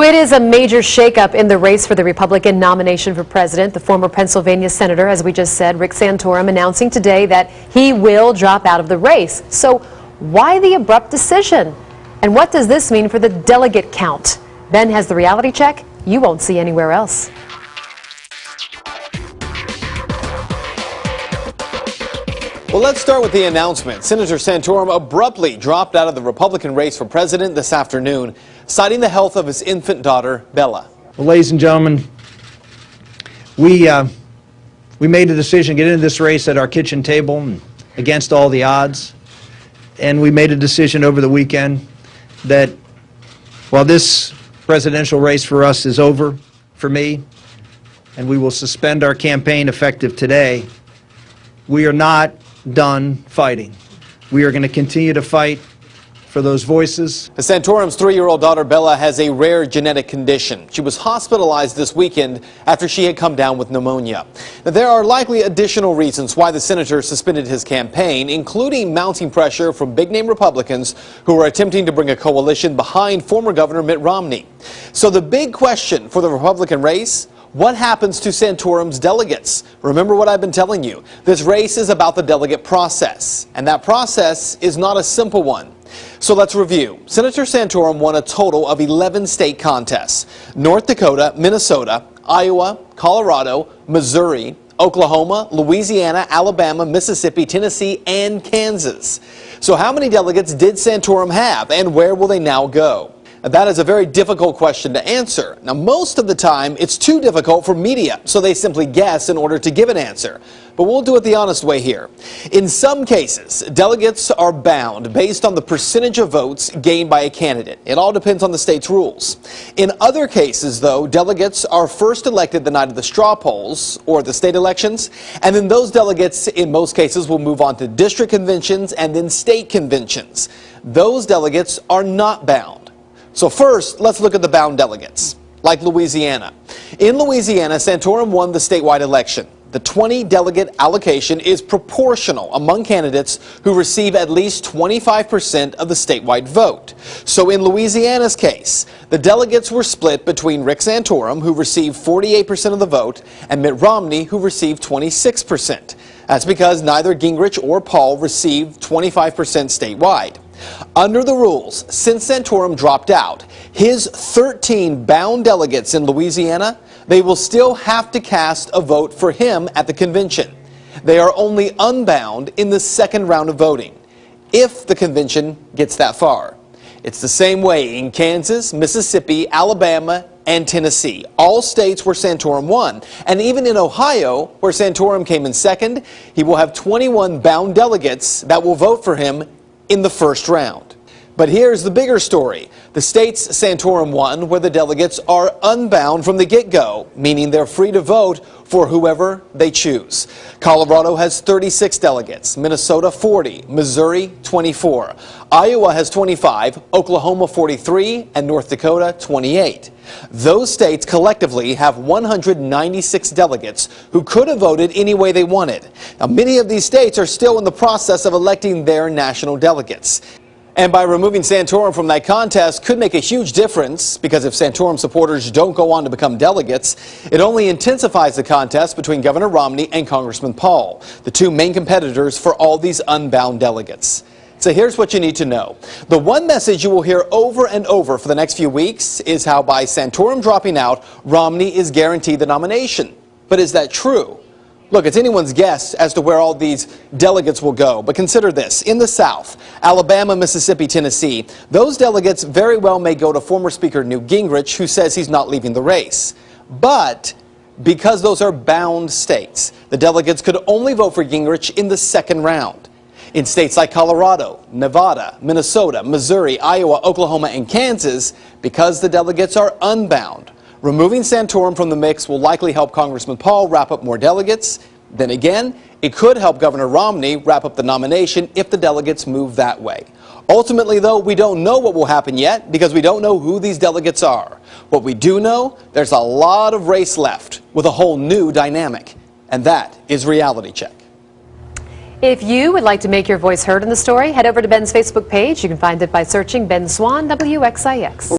It is a major shakeup in the race for the Republican nomination for president. The former Pennsylvania senator, as we just said, Rick Santorum, announcing today that he will drop out of the race. So why the abrupt decision? And what does this mean for the delegate count? Ben has the reality check you won't see anywhere else. Well, let's start with the announcement. Senator Santorum abruptly dropped out of the Republican race for president this afternoon, citing the health of his infant daughter, Bella. Well, ladies and gentlemen, we made a decision to get into this race at our kitchen table and against all the odds. And we made a decision over the weekend that while this presidential race for us is over for me, and we will suspend our campaign effective today, we are not done fighting. We are going to continue to fight for those voices. Santorum's 3-year-old daughter Bella has a rare genetic condition. She was hospitalized this weekend after she had come down with pneumonia. Now, there are likely additional reasons why the senator suspended his campaign, including mounting pressure from big-name Republicans who are attempting to bring a coalition behind former Governor Mitt Romney. So the big question for the Republican race: what happens to Santorum's delegates? Remember what I've been telling you. This race is about the delegate process, and that process is not a simple one. So let's review. Senator Santorum won a total of 11 state contests: North Dakota, Minnesota, Iowa, Colorado, Missouri, Oklahoma, Louisiana, Alabama, Mississippi, Tennessee, and Kansas. So how many delegates did Santorum have, and where will they now go? That is a very difficult question to answer. Now, most of the time, it's too difficult for media, so they simply guess in order to give an answer. But we'll do it the honest way here. In some cases, delegates are bound based on the percentage of votes gained by a candidate. It all depends on the state's rules. In other cases, though, delegates are first elected the night of the straw polls or the state elections, and then those delegates, in most cases, will move on to district conventions and then state conventions. Those delegates are not bound. So first, let's look at the bound delegates, like Louisiana. In Louisiana, Santorum won the statewide election. The 20-delegate allocation is proportional among candidates who receive at least 25% of the statewide vote. So in Louisiana's case, the delegates were split between Rick Santorum, who received 48% of the vote, and Mitt Romney, who received 26%. That's because neither Gingrich or Paul received 25% statewide. Under the rules, since Santorum dropped out, his 13 bound delegates in Louisiana, they will still have to cast a vote for him at the convention. They are only unbound in the second round of voting, if the convention gets that far. It's the same way in Kansas, Mississippi, Alabama, and Tennessee, all states where Santorum won. And even in Ohio, where Santorum came in second, he will have 21 bound delegates that will vote for him in the first round. But here's the bigger story. The states Santorum won, where the delegates are unbound from the get-go, meaning they're free to vote for whoever they choose. Colorado has 36 delegates, Minnesota 40, Missouri 24, Iowa has 25, Oklahoma 43, and North Dakota 28. Those states collectively have 196 delegates who could have voted any way they wanted. Now, many of these states are still in the process of electing their national delegates. And by removing Santorum from that contest could make a huge difference, because if Santorum supporters don't go on to become delegates, it only intensifies the contest between Governor Romney and Congressman Paul, the two main competitors for all these unbound delegates. So here's what you need to know. The one message you will hear over and over for the next few weeks is how by Santorum dropping out, Romney is guaranteed the nomination. But is that true? Look, it's anyone's guess as to where all these delegates will go, but consider this. In the South, Alabama, Mississippi, Tennessee, those delegates very well may go to former Speaker Newt Gingrich, who says he's not leaving the race. But because those are bound states, the delegates could only vote for Gingrich in the second round. In states like Colorado, Nevada, Minnesota, Missouri, Iowa, Oklahoma, and Kansas, because the delegates are unbound, removing Santorum from the mix will likely help Congressman Paul wrap up more delegates. Then again, it could help Governor Romney wrap up the nomination if the delegates move that way. Ultimately, though, we don't know what will happen yet because we don't know who these delegates are. What we do know, there's a lot of race left with a whole new dynamic. And that is Reality Check. If you would like to make your voice heard in the story, head over to Ben's Facebook page. You can find it by searching Ben Swan, WXIX.